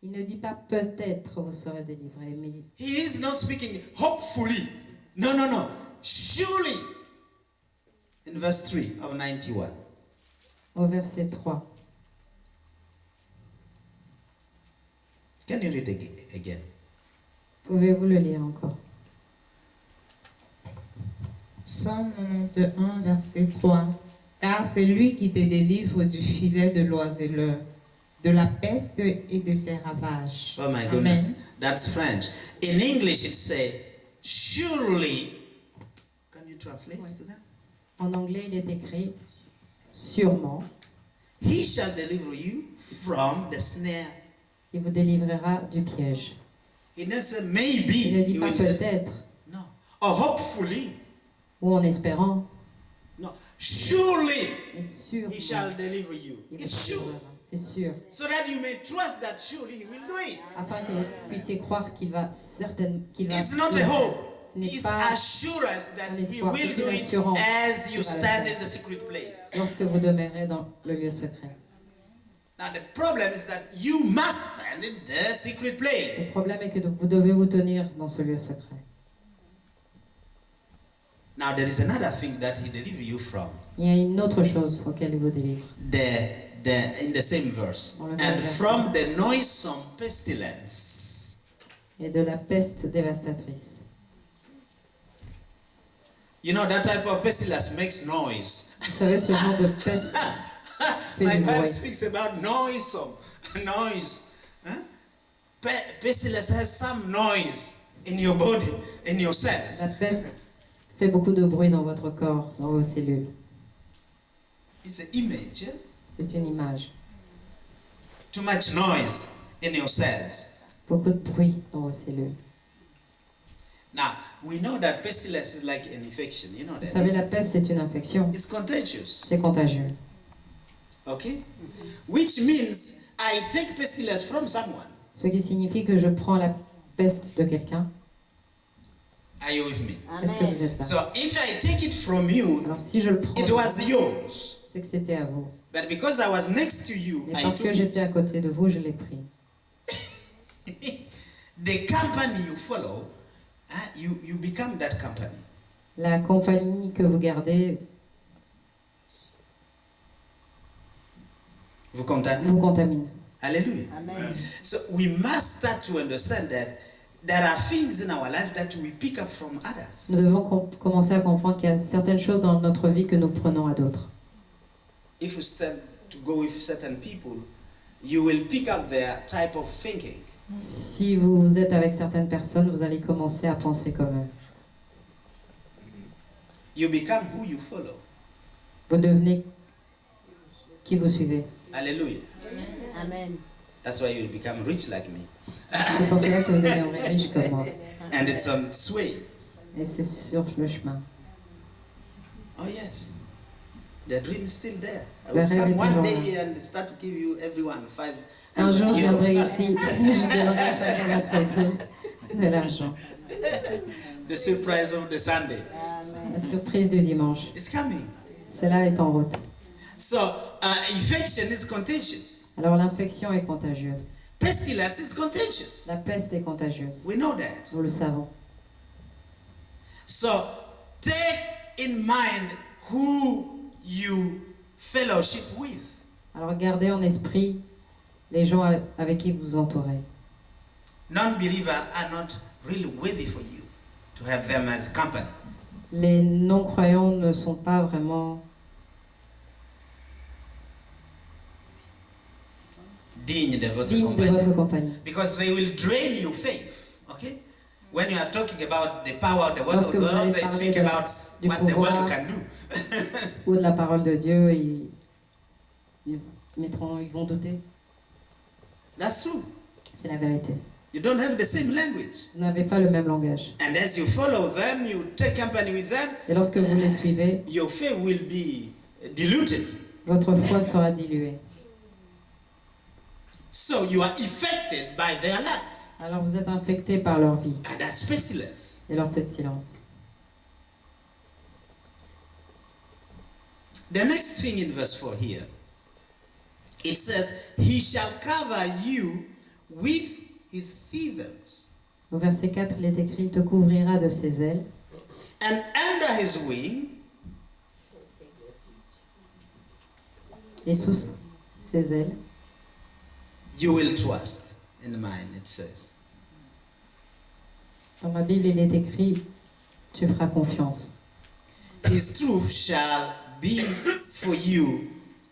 Il ne dit pas peut-être vous serez délivrés, mais He is not speaking hopefully. No, no, no. Surely. In verse 3 of 91. au verset 3. Can you read again? Pouvez-vous le lire encore? Psaume 91, verset 3. Car c'est lui qui te délivre du filet de l'oiseleur, de la peste et de ses ravages. Oh my Amen. goodness. That's French. In English it says, surely. Can you translate to that? En anglais, il est écrit sûrement, He shall deliver you from the snare. il vous délivrera du piège. He doesn't say maybe. Il ne dit he pas will peut-être No. Or hopefully. ou en espérant, No. Surely mais sûrement, he shall deliver you. il vous It's sure. délivrera. C'est sûr. So that you may trust that surely he will do it. Afin que vous puissiez croire qu'il va It's not a hope. Ce n'est It's pas assurance that un he espoir, will c'est do une it assurance as you qu'il va le stand faire. in the secret place. lorsque vous demeurez dans le lieu secret. Now the problem is that you must stand in the secret Le place. problème est que vous devez vous tenir dans ce lieu secret. Now there is another thing that he deliver you from. Il y a une autre chose auquel il vous délivre. In the same verse. Dans le même And verset. from the noisome pestilence. Et de la peste dévastatrice. You know that type of pestilence makes noise. Vous savez, ce genre de peste fait My du Bible bruit. speaks about noisome noise. Huh? Pestilence has some noise in your body, in your La cells. peste fait beaucoup de bruit dans votre corps, dans vos cellules. It's an image. Yeah? C'est une image. Too much noise in your cells. Beaucoup de bruit dans vos cellules. Now we know that pestilence is like an infection. You know Vous that. savez, la peste, c'est une infection. It's contagious. C'est contagieux. Okay? Which means I take pestilence from someone. Ce qui signifie que je prends la peste de quelqu'un. Are you with me? Est-ce que vous êtes là? So if I take it from you, Alors si je le prends, it was yours. c'est que c'était à vous. But because I was next to you, Mais I parce que took j'étais à it. côté de vous, je l'ai pris. The company you follow, you become that company. La compagnie que vous gardez Vous contamine. vous contamine. Hallelujah. Amen. So we must start to understand that there are things in our life that we pick up from others. Nous devons commencer à comprendre qu'il y a certaines choses dans notre vie que nous prenons à d'autres. If you stand to go with certain people, you will pick up their type of thinking. Si vous êtes avec certaines personnes, vous allez commencer à penser comme eux. You become who you follow. Vous devenez qui vous suivez. Hallelujah. Amen. That's why you will become rich like me. C'est pour cela que vous deviendrez riche comme moi. And it's on its way. Et c'est sur le chemin. Oh yes. The dream is still there. I Le will rêve est come one toujours day and start to give you everyone Un jour, je 500 viendrai euros. ici, je donnerai à chacun d'entre vous de l'argent. The surprise of the Sunday. La surprise du dimanche. It's coming. Cela est en route. So, infection is contagious. Alors l'infection est contagieuse. Pestilence is contagious. La peste est contagieuse. We know that. Nous le savons. So, take in mind who you fellowship with. Alors gardez en esprit les gens avec qui vous vous entourez. Non-believers are not really worthy for you to have them as company. Les non-croyants ne sont pas vraiment Dignes de votre dignes de compagnie. votre compagnie. Because they will drain your faith. Okay? When you are talking about the power of the word of Lorsque vous God, allez they parler speak about du what the pouvoir, world can do. Ou de la parole de Dieu, ils vont douter. That's true. C'est la vérité. You don't have the same language. Vous n'avez pas le même langage. And as you follow them, you take company with them, Et lorsque vous les suivez, your faith will be diluted. votre foi sera diluée. So you are affected by their life. Alors vous êtes infecté par leur vie And that's pestilence. et leur pestilence. The next thing in verse 4 here, it says, He shall cover you with his feathers, Au verset 4, il est écrit, il te couvrira de ses ailes, and under his wing et sous ses ailes, you will trust. In mine it says. dans la Bible, il est écrit, tu feras confiance. His truth shall be for you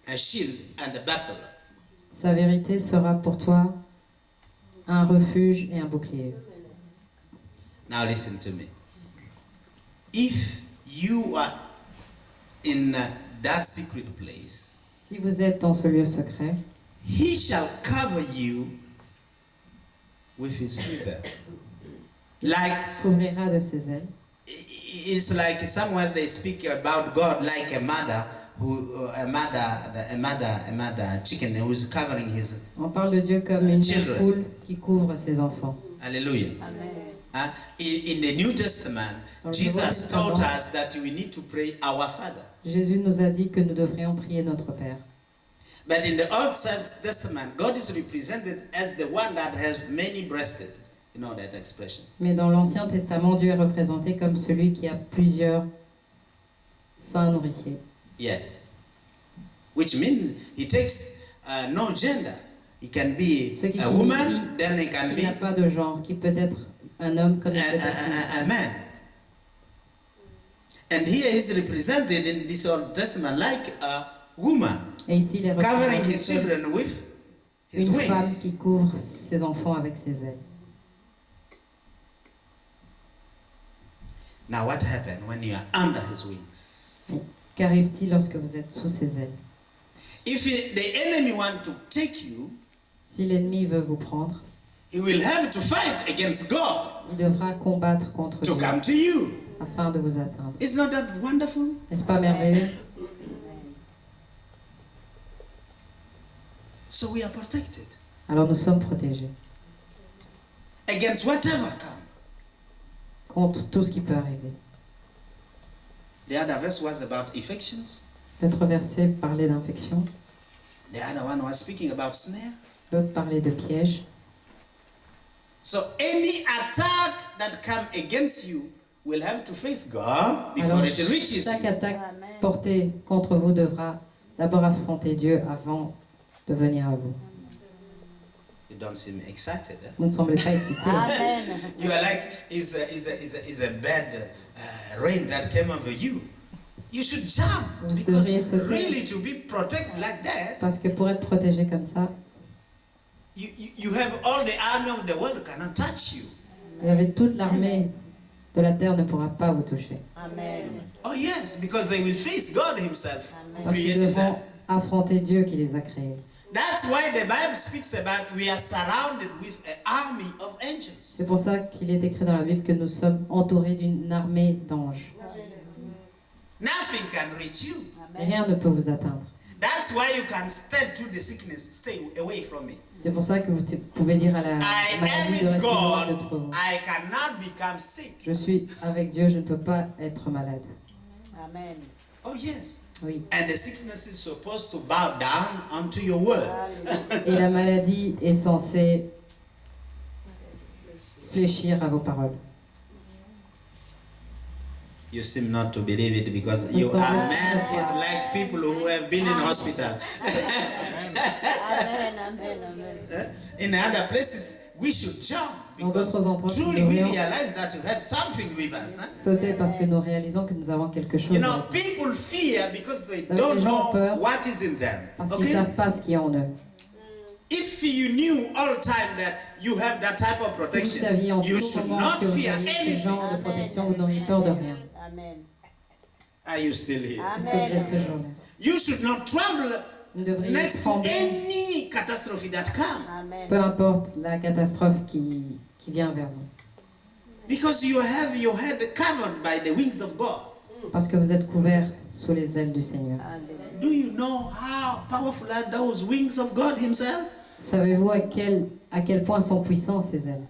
a shield and a buckler. Sa vérité sera pour toi un refuge et un bouclier. Now listen to me. If you are in that secret place, Si vous êtes dans ce lieu secret, he shall cover you with his feather. Like couvrira de ses ailes. it's like somewhere they speak about God like a mother chicken who is covering his. On parle de Dieu comme une Children. poule qui couvre ses enfants. Hallelujah. In the New Testament, Dans le Nouveau Jesus Testament, taught us that we need to pray our Father. Jésus nous a dit que nous devrions prier notre Père. But in the Old Testament, God is represented as the one that has many breasted. You know that expression. Mais dans l'Ancien Testament, Dieu est représenté comme celui qui a plusieurs seins nourriciers. Yes. Which means he takes no gender. He can be Ce qui a signifie woman, then he can qu'il be n'a pas de genre, qui peut être un homme comme il peut être une a man. And here he's represented in this Old Testament like a woman Et ici, il est covering représenté his comme children with his une femme wings. qui couvre ses enfants avec ses ailes. Now what happened when you are under his wings? Qu'arrive-t-il lorsque vous êtes sous ses ailes? If the enemy want to take you, Si l'ennemi veut vous prendre, he will have to fight against God il devra combattre contre to Dieu come to you. afin de vous atteindre. Is not that wonderful? N'est-ce pas merveilleux? So we are protected Alors nous sommes protégés against whatever come. contre tout ce qui peut arriver. The other verse was about infections. L'autre verset parlait d'infection, The other one was speaking about snare. l'autre parlait de piège. So any attack that come against you will have to face God before Alors it reaches chaque you. attaque portée contre vous devra d'abord affronter Dieu avant de venir à vous. You don't seem excited. Eh? Vous ne semblez pas excité. You are like, is a bad rain that came over you. You should jump Vous because devriez sauter. really to be protected like that, Parce que pour être protégé comme ça, you have all the army of the world cannot touch you. vous avez toute l'armée de la terre ne pourra pas vous toucher. Oh yes, because they will face God Himself who Parce qu'ils created devront them. affronter Dieu qui les a créés. That's why the Bible speaks about we are surrounded with an army of angels. C'est pour ça qu'il est écrit dans la Bible que nous sommes entourés d'une armée d'anges. Nothing can reach you. Rien ne peut vous atteindre. That's why you can stand to the sickness, stay away from me. C'est pour ça que vous pouvez dire à la I am maladie de in rester loin de God. vous. I cannot become sick. Je suis avec Dieu, je ne peux pas être malade. Oh yes. Oui. And the sickness is supposed to bow down unto your word. Et la maladie est censée fléchir à vos paroles. You seem not to believe it because It's you all are right. man is like people who have been in hospital. In other places, we should jump because d'autres endroits, truly nous we devrions realize that you have something with us. Huh? Sauter parce que nous réalisons que nous avons quelque chose. You know, avec nous. people fear because they savez, don't les gens ont know peur what is in them. Parce qu'ils ne Okay? savent pas ce qu'il y a en eux. If you knew all the time that you have that type of Si vous protection, saviez en you tout should moment not que vous fear aviez ce anything. genre de protection, vous n'auriez peur de rien. Are you still here? Est-ce que vous êtes toujours là? You should not tremble Vous devriez next to trembler, any catastrophe that come. peu importe la catastrophe qui vient vers vous. Because you have your head covered by the wings of God. Parce que vous êtes couverts sous les ailes du Seigneur. Do you know how powerful are those wings of God Himself? Savez-vous à quel point sont puissants ces ailes?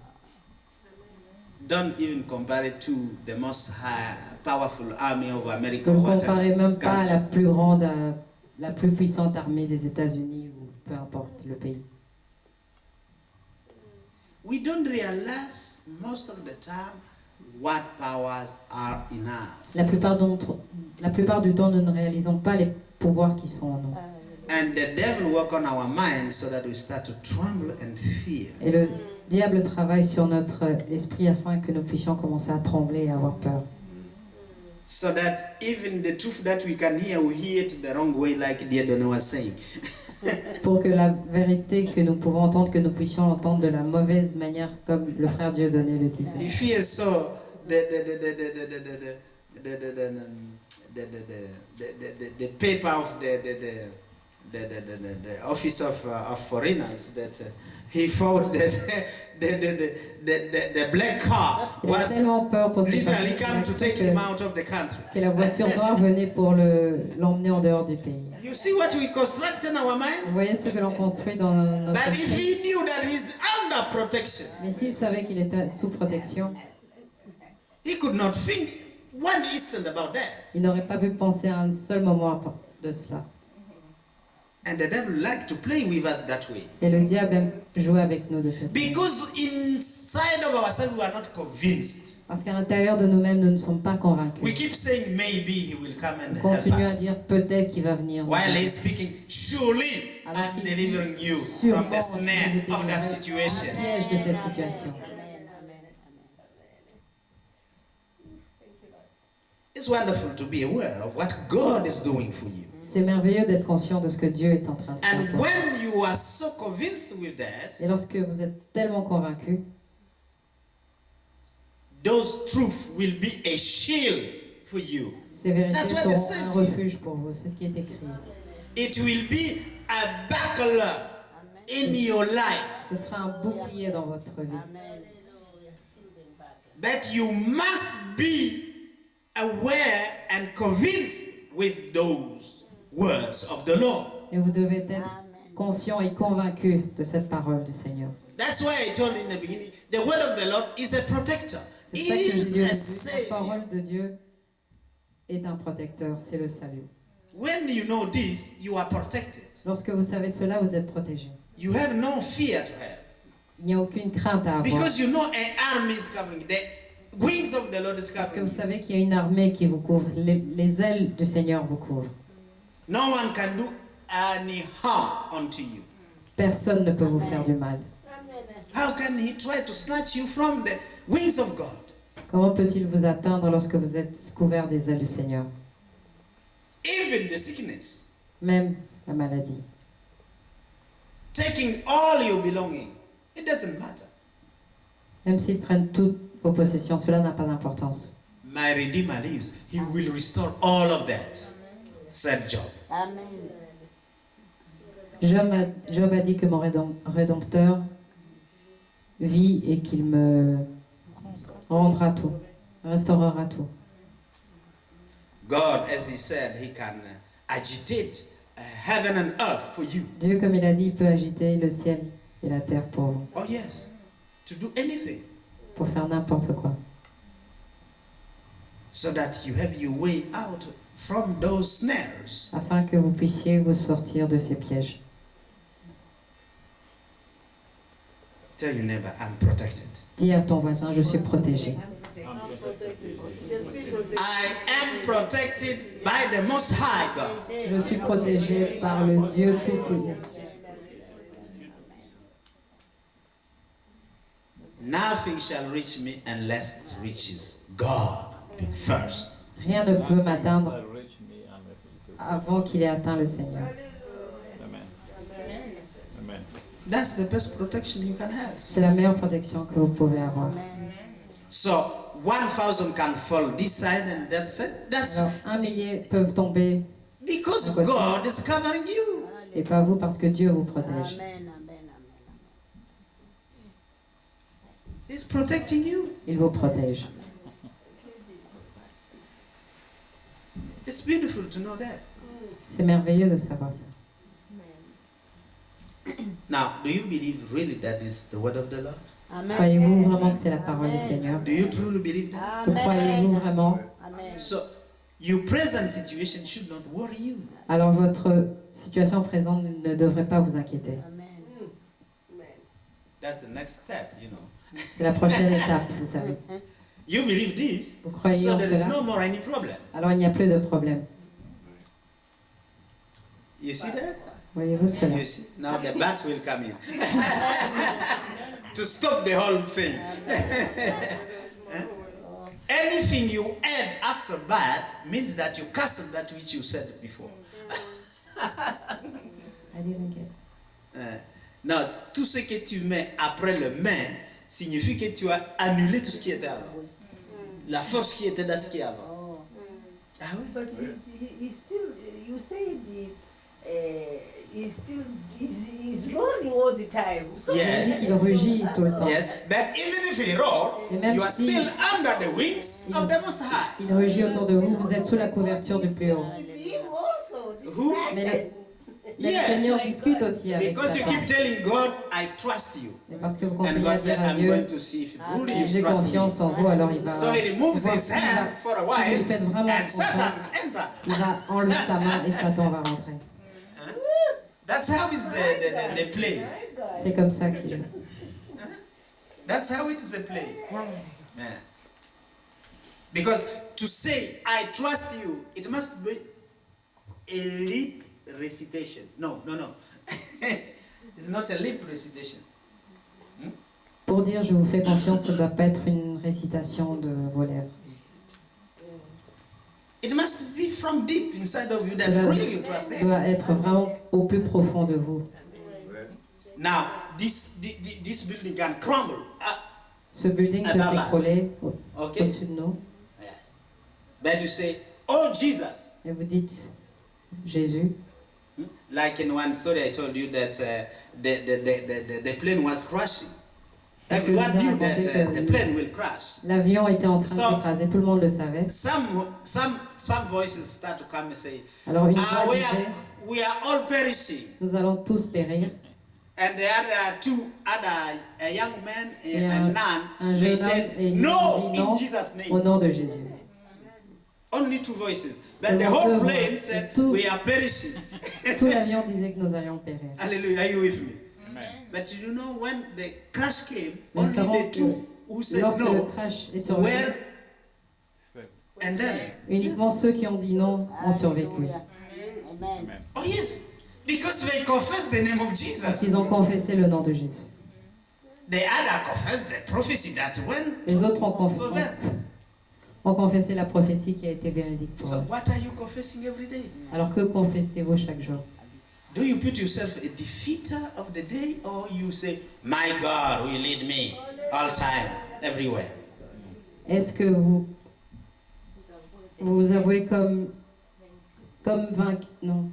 Don't even compare it to the most high, powerful army of America. Ne or le whatever comparez même pas à country. la plus grande, la plus puissante armée des États-Unis ou peu importe le pays. we don't realize most of the time what powers are in us. La plupart du temps, nous ne réalisons pas les pouvoirs qui sont en nous. And the devil work on our minds so that we start to tremble and fear. Et le diable travaille sur notre esprit afin que nous puissions commencer à trembler et à avoir peur. So that even the truth that we can hear, we hear it the wrong way, like Dieudonné was saying. Pour que la vérité que nous pouvons entendre, que nous puissions l'entendre de la mauvaise manière, comme le frère Dieudonné le disait. He fears so the paper of the office of foreigners that he thought that the black car Il a was tellement peur pour ses literally come to take him que, out of the country. que la voiture noire venait pour l'emmener en dehors du pays. You see what we construct in our mind? Vous voyez ce que l'on construit dans notre But if esprit. he knew that he's under protection, Mais s'il savait qu'il était sous protection, he could not think one instant about that. il n'aurait pas pu penser à un seul moment de cela. And the devil like to play with us that way. Et le diable aime jouer avec nous de cette manière. Because inside of ourselves we are not convinced. Parce qu'à l'intérieur de nous-mêmes, nous ne sommes pas convaincus. We keep saying maybe he will come and On help continue à us. dire peut-être qu'il va venir. nous While aider. he's speaking, surely Alors I'm qu'il dit, delivering you sûrement, from the je vais snare vous of that délivrer situation. du piège de cette situation. It's wonderful to be aware of what God is doing for you. C'est merveilleux d'être conscient de ce que Dieu est en train de faire. And pour vous. when you are so convinced with that, Et lorsque vous êtes tellement convaincu, those truths will be a shield for you. ces vérités That's what it seront says un here. refuge pour vous. C'est ce qui est écrit ici. It will be a buckler in your life Ce sera un bouclier dans votre vie. that you must be aware and convinced with those words of the Lord. Et vous devez être conscient et convaincu de cette parole du Seigneur. That's why I told you in the beginning, the word of the Lord is a protector. C'est It ça que je is dis au a début. La savior. parole de Dieu est un protecteur, c'est le salut. When you know this, you are protected. Lorsque vous savez cela, vous êtes protégé. You have no fear to have. Il n'y a aucune crainte à avoir. Because you know an army is covering. The wings of the Lord is Parce que covering. vous savez qu'il y a une armée qui vous couvre. Les ailes du Seigneur vous couvrent. No one can do any harm unto you. Personne ne peut vous faire du mal. How can he try to snatch you from the wings of God? Comment peut-il vous atteindre lorsque vous êtes couvert des ailes du Seigneur? Even the sickness, Même la maladie. taking all your belonging, it doesn't matter. Même s'ils prennent toutes vos possessions, cela n'a pas d'importance. My Redeemer lives. He will restore all of that, said Job. Job a dit que mon Rédempteur vit et qu'il me rendra tout, restaurera tout. God, as he said, he can agitate heaven and earth for you. Dieu, comme il a dit, il peut agiter le ciel et la terre pour vous, Oh yes, to do anything pour faire n'importe quoi. so that you have your way out from those snares. Afin que vous puissiez vous sortir de ces pièges. Tell your neighbor, I'm protected. Dis à ton voisin, je suis protégé. I am protected by the Most High God. Je suis protégé par le Dieu Tout-Puissant. Nothing shall reach me unless it reaches God first. Rien ne peut m'atteindre avant qu'il ait atteint le Seigneur. Amen. Amen. That's the best protection you can have. C'est la meilleure protection que vous pouvez avoir. So 1,000 can fall this side and that side. That's Alors, 1 millier peuvent tomber because God is covering you. et pas vous parce que Dieu vous protège. He's protecting you. Il vous protège. It's beautiful to know that. C'est merveilleux de savoir ça. Now, do you believe really that is the word of the Lord? Croyez-vous vraiment que c'est la parole du Seigneur? Do you truly believe that? Le croyez-vous vraiment? So, your present situation should not worry you. Alors votre situation présente ne devrait pas vous inquiéter. That's the next step, you know. C'est la prochaine étape, vous savez. You believe this, Vous croyez so en there is cela? no more any problem. Alors il n'y a plus de problème. You see that? Voyez-vous cela? You see? Now the bat will come in to stop the whole thing. Anything you add after bad means that you cancel that which you said before. I didn't get it. Non, tout ce que tu mets après le mais signifie que tu as annulé tout ce qui était avant. La force qui était dans ce qui est avant. Ah oui? But he's still, you say he's roaring all the time. So Il dit Yes. qu'il rugit tout le temps. Yes. But even if he roar, Et même you are si- still under the wings of the Most High. Il rugit autour de vous, vous êtes sous la couverture du plus haut. with him also. This Who? Mais le Yes. Seigneur discute aussi avec Because you Satan. keep telling God, I trust you. Et parce que vous And continuez God à said, dire à I'm Dieu, going to see if truly j'ai you trust me. confiance en vous, alors il va So he removes voir his si hand for a si vous while, lui faites vraiment and confiance, Satan enter. il va enlever sa main et Satan va rentrer. That's how is the play. C'est comme ça qu'il joue. That's how it is a play. Man. Because to say, I trust you, it must be a lip recitation. No. It's not a lip recitation. Pour dire je vous fais confiance, ce ne doit pas être une récitation de vos lèvres. It must be from deep inside of you that Cela really you trust him. doit être vraiment au plus profond de vous. Now, this building can crumble. Ce building peut Above us. s'écrouler Okay? au-dessus de nous. Yes. But you say, oh Jesus. Et vous dites Jésus. Like in one story I told you that the plane was crashing. Est-ce que Everyone vous avez knew that raconté the que plane will crash. l'avion était en train So- de s'écraser, tout le monde le savait. Some voices start to come and say, Alors une ah, voix disait, we are all perishing. nous allons tous périr. And the other young man Et and un nun, they jeune homme said, et il no, dit in non Jesus' au name. nom de Jésus. Only two voices. But Seulement the whole deux voix. plane said, Tout- we are perishing. Tout l'avion disait que nous allions périr. Hallelujah, are you with me? Amen. But you know, when the crash came, Mais nous only savons the two que who said lorsque le no crash est survenu, were, and then, uniquement ceux qui ont dit non ont survécu. Amen. oh yes, because they confessed the name of Parce Jesus. qu'ils ont confessé le nom de Jésus. The other confessed the prophecy that went Les autres for them. ont confessé la prophétie qui a été véridique pour So eux. what are you confessing every day? Alors que confessez-vous chaque jour? Do you put yourself a defeater of the day, or you say, my God will lead me all time, everywhere? Est-ce que vous vous avouez comme vainqueur? Non.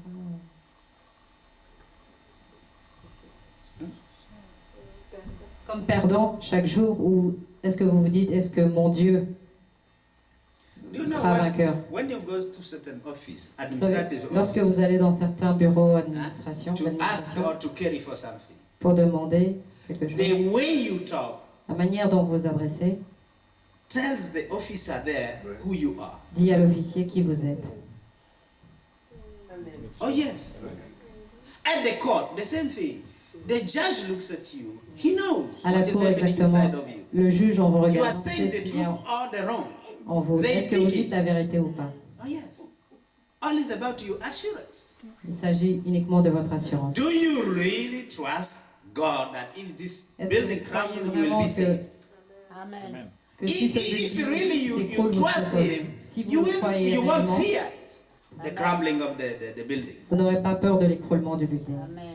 Comme perdant chaque jour, ou est-ce que vous vous dites, est-ce que mon Dieu Do you sera know vainqueur? when you go to certain office, Vous savez, administrative lorsque office, vous allez dans certains bureaux d'administration, to ask or to carry for something, pour demander quelque chose, the way you talk la manière dont vous vous adressez tells the officer there who you are. dit à l'officier qui vous êtes. Oh yes. At the court, the same thing. The judge looks at you. He knows À la what is cour, happening exactement. inside of you. Le juge, en vous You are regardant, saying sait the ce qu'il y a truth or the wrong. en vous. They Est-ce que vous think dites it. la vérité ou pas? Oh yes. All is about your assurance. Il s'agit uniquement de votre assurance. Do you really trust God that if this Est-ce que building vous croyez crumbles, you will vraiment be saved? Amen. Amen. que si ce If really building you s'écroule, vous trust serez sauvés? Him, Si you vous croyez won't réellement, fear the crumbling of the building. vous n'aurez pas peur de l'écroulement du building. Amen.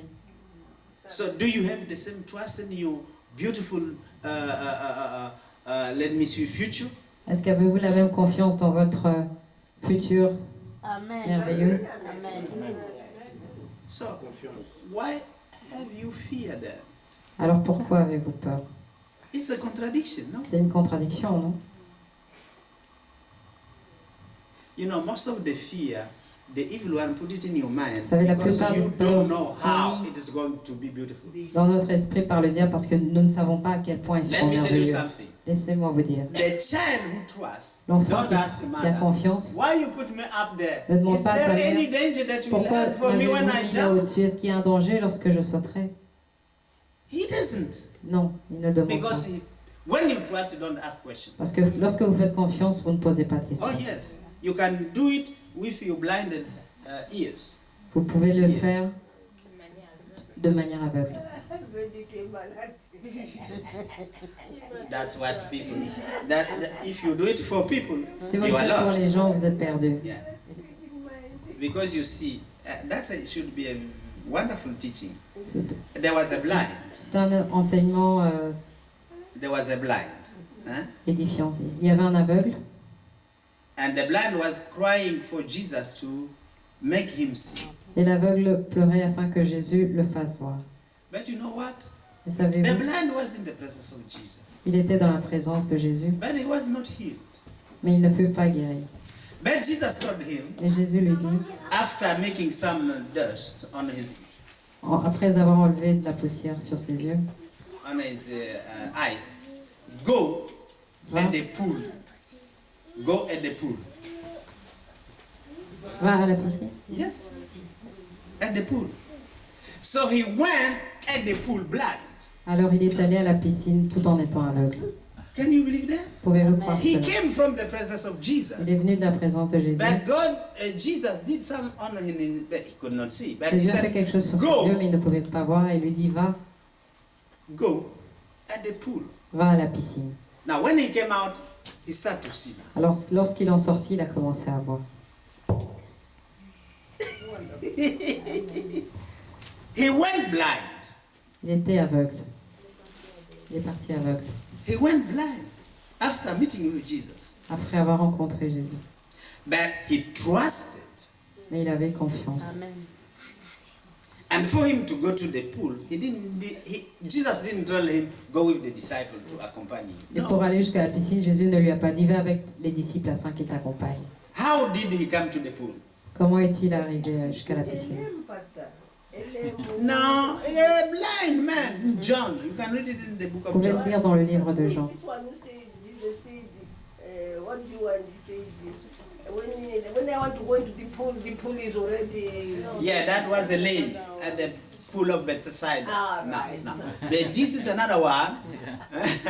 So do you have the same trust in your beautiful, let me see, future? Est-ce qu'avez-vous la même confiance dans votre futur Amen. merveilleux? Amen. So why have you fear then? Alors pourquoi avez-vous peur? It's a contradiction, no? C'est une contradiction, non? You know, most of the fear, the evil one put it in your mind Vous savez, la because plupart you des peurs don't know sont how mis it is going to be beautiful. dans notre esprit par le diable parce que nous ne savons pas à quel point ils Let seront me tell you merveilleux. something. Laissez-moi vous dire. The child who trusts, L'enfant don't ask the qui a mother, confiance why you put me up there? ne demande Is pas à sa there mère, any danger that you will pourquoi have for me m'avez-vous when I mis là jump? au-dessus? Est-ce qu'il y a un danger lorsque je sauterai? He doesn't. Non, il ne le demande pas. Because when you trust, you don't ask questions. Parce que lorsque vous faites confiance, vous ne posez pas de questions. Oh yes, you can do it with your blinded ears. Vous pouvez le Yes. faire de manière aveugle. That's what people. That if you do it for people, Si vous le you are faites pour les lost. gens, vous êtes perdus. Yeah. Because you see, that should be a wonderful teaching. There was a blind. C'est un enseignement There was a blind. Huh? édifiant. Il y avait un aveugle And the blind was crying for Jesus to make him see. et l'aveugle pleurait afin que Jésus le fasse voir. But you know what? Et The savez-vous, blind was in the presence of Jesus. il était dans la présence de Jésus, But he was not healed. mais il ne fut pas guéri. But Jesus told him, Et Jésus lui dit, after making some dust on his après avoir enlevé de la poussière sur ses yeux, eyes, go va, at the pool. Go at the pool. va à la piscine. Yes. At the pool. So he went at the pool blind. Alors il est allé à la piscine tout en étant aveugle. Can you believe that? Pouvez-vous croire He cela? came from the presence of Jesus. Il est venu de la présence de Jésus. But God, Jesus did some on him, but he could not see. But he Jésus a fait said, quelque chose sur ses go, yeux, mais il ne pouvait pas voir et il lui dit, go at the pool. va à la piscine. Now when he came out, he started to see. Alors lorsqu'il en sortit, il a commencé à voir. He went blind. Il était aveugle. Il est parti aveugle He went blind after meeting with Jesus. après avoir rencontré Jésus. But he trusted. Mais il avait confiance. Amen. And for him to go to the pool, Jesus didn't tell him, go with the disciple to accompany Et you. pour No. aller jusqu'à la piscine, Jésus ne lui a pas dit, va avec les disciples afin qu'ils t'accompagnent. How did he come to the pool? Comment est-il arrivé jusqu'à la piscine? No, a blind man, John. You can read it in the book Vous of pouvez le John. lire dans le livre de Jean. This one who said, Jesus said, what do you want? He said this. When I want to go into the pool is already. Yeah, that was a lane at the pool of Bethsaida. Ah, No, right. no. But this is another one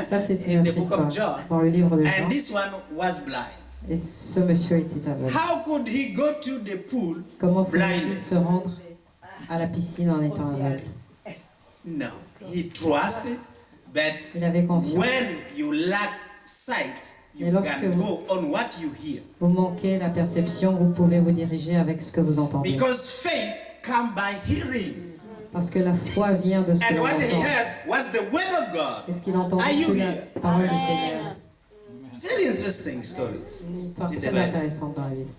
Ça, c'est une in the autre book of histoire John. dans le livre de Jean. And this one was blind. Et ce monsieur était aveugle. How could he go to the pool Comment blind? pouvait-il se rendre à la piscine en étant aveugle? No, he trusted, but Il avait confiance. when you lack sight, you Mais lorsque can vous- go on what you hear. Vous manquez la perception, vous pouvez vous diriger avec ce que vous entendez. Because faith comes by hearing. Parce que la foi vient de ce que And l'on what he entend. heard was the word of God. Et ce qu'il entend, Are you c'est here? la parole du Seigneur. Very interesting stories. Une histoire In the très Bible. intéressante dans la Bible.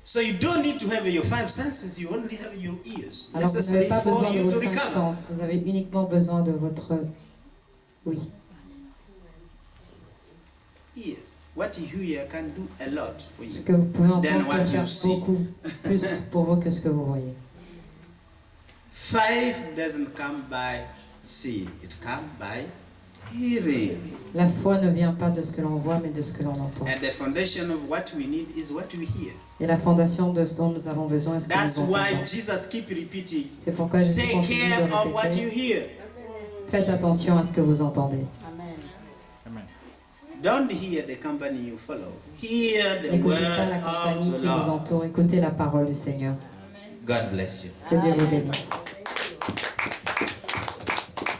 So you don't need to have your five senses, you only have your ears. Alors vous Necessary n'avez pas for besoin de you vos to cinq recover. sens, vous avez uniquement besoin de votre oui. Here, what you hear can do a lot for Ce you. que vous pouvez Then entendre what peut you faire see. beaucoup plus pour vous que ce que vous voyez. Faith doesn't come by seeing, it comes by hearing. La foi ne vient pas de ce que l'on voit, mais de ce que l'on entend. And the foundation of what we need is what we hear. Et la fondation de ce dont nous avons besoin est ce que That's nous why entendons. Jesus keep repeating. C'est pourquoi Jésus Take continue care of de what you répéter. hear. Faites attention à ce que vous entendez. Amen. Amen. Don't hear the company you follow. Hear the N'écoutez pas la word compagnie of the qui vous Lord. entoure. Écoutez la parole du Seigneur. God bless you. Que Dieu vous bénisse.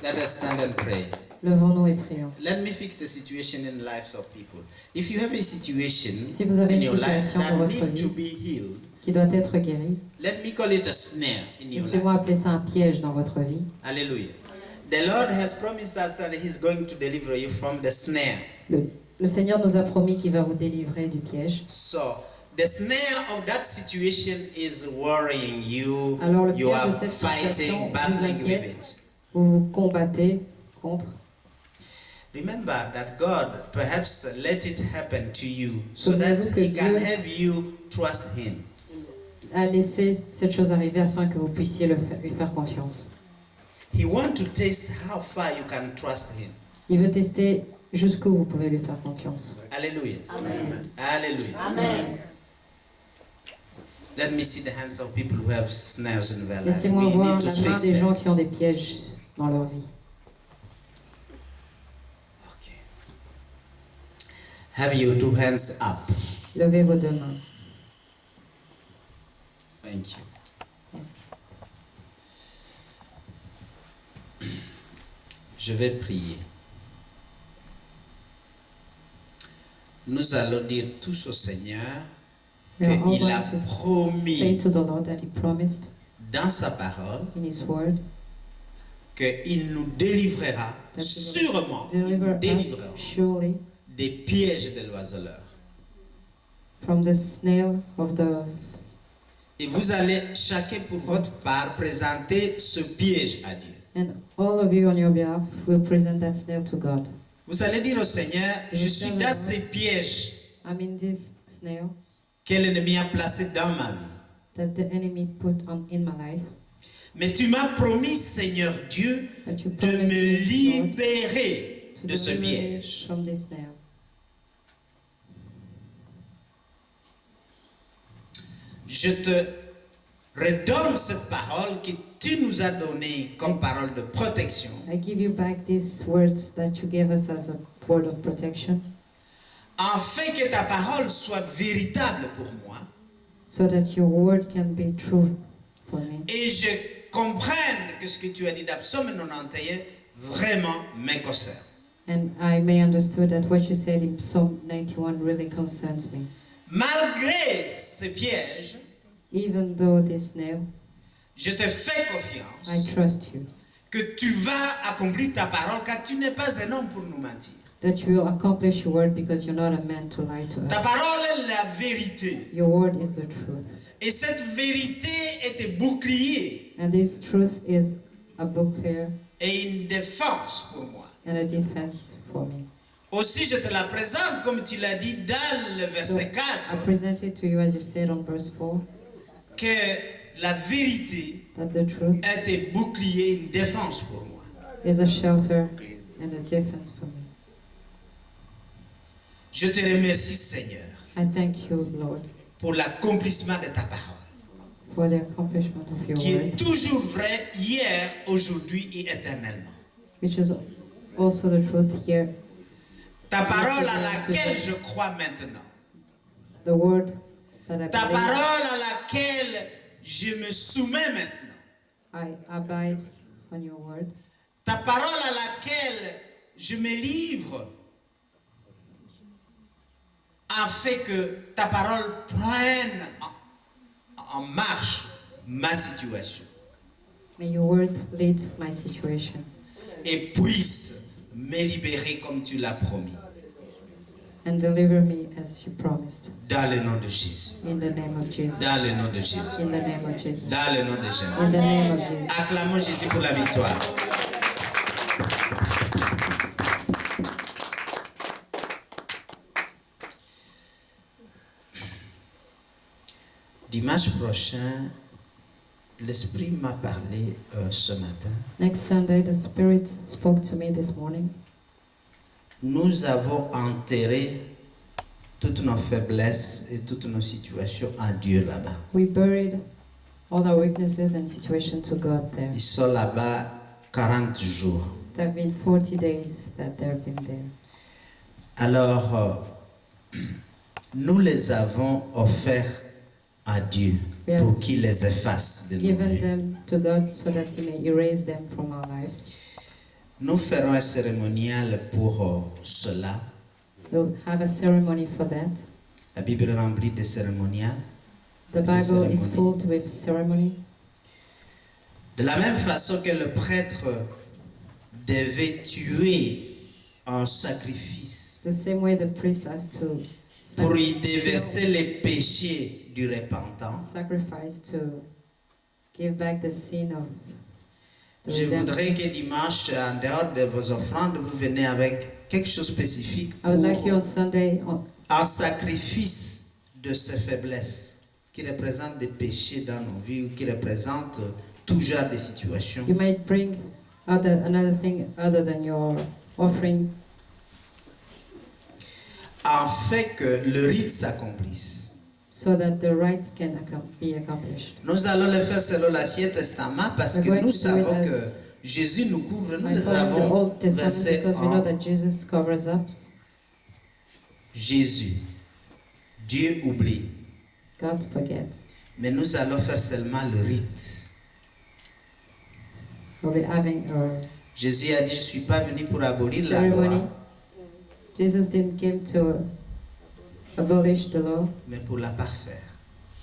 Let us stand and pray. Levons-nous et prions. Let me fix a situation in the lives of people. If you have a situation Si vous avez in une your life situation that dans votre need to vie be healed, qui doit être guérie, let me call it a snare in your life. laissez-moi appeler ça un piège dans votre vie. Hallelujah. The Lord has promised us that He's going to deliver you from the snare. Le Seigneur nous a promis qu'il va vous délivrer du piège. So, the snare of that situation is worrying you. Alors le You piège are de cette situation fighting, vous battling with inquiète. it. Vous vous combattez contre. Remember that God perhaps let it happen to you so that Souvenez-vous que He can Dieu have you trust Him. A laissé cette chose arriver afin que vous puissiez lui faire confiance. He wants to test how far you can trust Him. Il veut tester jusqu'où vous pouvez lui faire confiance. Hallelujah. Amen. Hallelujah. Amen. Let me see the hands of people who have snares in their life. Laissez-moi We voir need to la main fix des them. gens qui ont des pièges dans leur vie. Okay. Have your two hands up. Levez vos deux mains. Thank you. Merci. Je vais prier. Nous allons dire tous au Seigneur We are all qu'il going a to say promis to the Lord that He promised dans sa parole in His Word qu'il nous délivrera that He sûrement, will il nous deliver délivrera us surely des pièges de l'oiseleur. from the snail of the. Et vous allez chacun pour votre part présenter ce piège à Dieu. And all of you on your behalf will present that snail to God. Vous allez dire au Seigneur, je suis dans ces pièges I'm in this snail que l'ennemi a placés dans ma vie. that the enemy put in my life. Mais tu m'as promis, Seigneur Dieu, But you de promised me me, Lord, libérer to de ce deliver me piège. from this snail. Je te redonne cette parole que tu nous as donnée comme parole de protection, I give you back this word that you gave us as a word of protection, afin que ta parole soit véritable pour moi so that your word can be true for me. et je comprenne que ce que tu as dit d'Absaume 91 vraiment me concerne. And I may understand that what you said in Psalm 91 really concerns me. Malgré ces pièges, Even though this snail, je te fais I confiance trust you, que tu vas accomplir ta parole car tu n'es pas un homme pour nous mentir. that you will accomplish your word because you're not a man to lie to Ta us. parole est la vérité. Your word is the truth. Et cette vérité est un bouclier And this truth is a buckler et une défense pour moi. and a defense for me. Aussi, je te la présente, comme tu l'as dit dans le So verset I 4, present it to you as you said on verse 4, que la vérité that the truth est un bouclier, une défense pour moi. is a shelter and a defense for me. Je te remercie, Seigneur, I thank you, Lord, pour l'accomplissement de ta parole, for the accomplishment of your qui word, est toujours vrai hier, aujourd'hui et éternellement. which is also the truth here. Ta parole à laquelle je crois maintenant. The word that I Ta believe, parole à laquelle je me soumets maintenant. I abide on your word. Ta parole à laquelle je me livre afin que ta parole prenne en marche ma situation May your word lead my situation et puisse me libérer comme tu l'as promis. and deliver me as you promised. Dans le nom de Jésus. In the name of Jesus. Dans le nom de Jésus. In the name of Jesus. Dans le nom de Jésus. In the name of Jesus. Acclamons Jésus pour la victoire. Dimanche prochain, l'Esprit m'a parlé ce matin. Next Sunday, the Spirit spoke to me this morning. Nous avons enterré toutes nos faiblesses et toutes nos situations en Dieu là-bas. We buried all our weaknesses and situations to God there. Ils sont là-bas 40 jours. There have been 40 days that they've been there. Alors, nous les avons offerts à Dieu We pour have qu'il les efface de nos given vies. them to God so that He may erase them from our lives. Nous ferons un cérémonial pour cela. We'll have a ceremony for that. La Bible est remplie de cérémonial. The Bible is filled with ceremony. De la même façon que le prêtre devait tuer un sacrifice The same way the priest has to pour y déverser les péchés du repentant. sacrifice to give back the sin of the Je voudrais redemption. que dimanche, en dehors de vos offrandes, vous venez avec quelque chose de spécifique I would like you pour on Sunday, un sacrifice de ces faiblesses qui représentent des péchés dans nos vies ou qui représentent tout genre de situations. you might bring another thing other than your offering, Afin que le rite s'accomplisse. so that the right can be accomplished. Nous allons le faire selon l'Ancien Testament parce We're que going nous to do it savons as- que Jésus nous couvre. Nous I les follow the avons Old Testament versés because we know en that Jesus covers us. Jésus. Dieu oublie. God forgets. Mais nous allons faire seulement le rite. We'll be having a Jésus a dit, je ne suis pas venu pour abolir la ceremony. loi, Jesus didn't come to abolish the law, mais pour la parfaire.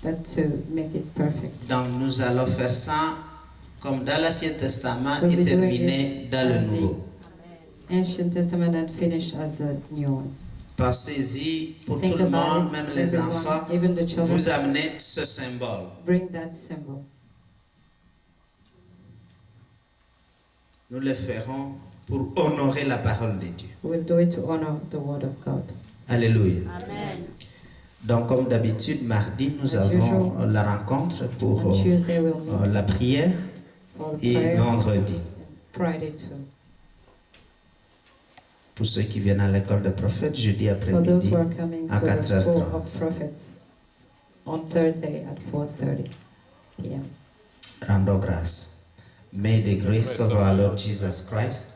but to make it perfect. Donc nous allons faire ça comme dans l'Ancien Testament We'll et be doing terminer it dans le as the Nouveau. Ancient Testament and finish as the new one. Pensez-y pour Think tout le about monde, it, même les everyone, enfants, even the children. vous amenez ce symbole. Bring that symbol. Nous le ferons pour honorer la parole de Dieu. We'll do it to honor the word of God. Alléluia. Amen. Donc comme d'habitude, mardi, nous As avons usual, la rencontre pour On Tuesday we'll meet la prière for the et prayer. vendredi. Friday too. Pour ceux qui viennent à l'école de prophètes, jeudi For those après-midi who are coming à to the school 4h30. of prophets on Thursday at 4:30 p.m. Rendons grâce. May the grace of our Lord Jesus Christ,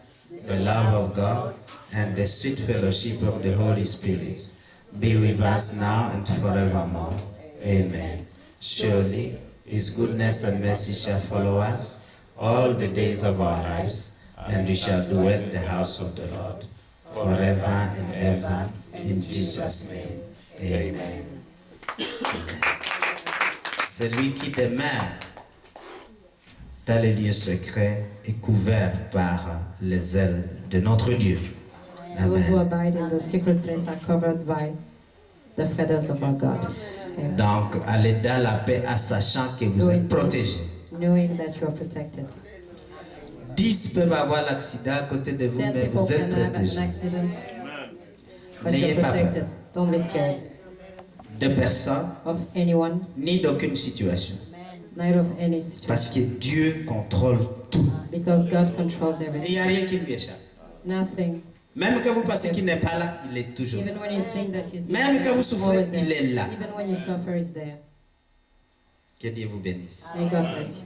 the love of God, and the sweet fellowship of the Holy Spirit be with us now and forevermore. Amen. Surely His goodness and mercy shall follow us all the days of our lives, and we shall dwell in the house of the Lord forever and ever. In Jesus' name. Amen. Amen. Celui qui demeure dans les lieux secrets est couvert par les ailes de notre Dieu. Those who Amen. abide in the secret place are covered by the feathers of our God. Amen. Donc, allez dans la paix en sachant que vous Go in êtes protégés. peace, knowing that you are protected. 10 peuvent avoir l'accident à côté de vous, 10 mais people vous êtes can have an protégés. accident, but N'ayez you're pas peur protected. Don't be scared de personne, of anyone, ni d'aucune situation. neither of any situation, Parce que Dieu contrôle tout. because God controls Et il everything. n'y a rien qui lui échappe. Nothing. Même quand vous pensez qu'il n'est pas là, il est toujours là. Even when you think that He's Même not quand vous there, souffrez, always il est there. là. Even when you suffer, He's there. Que Dieu vous bénisse. May God bless you.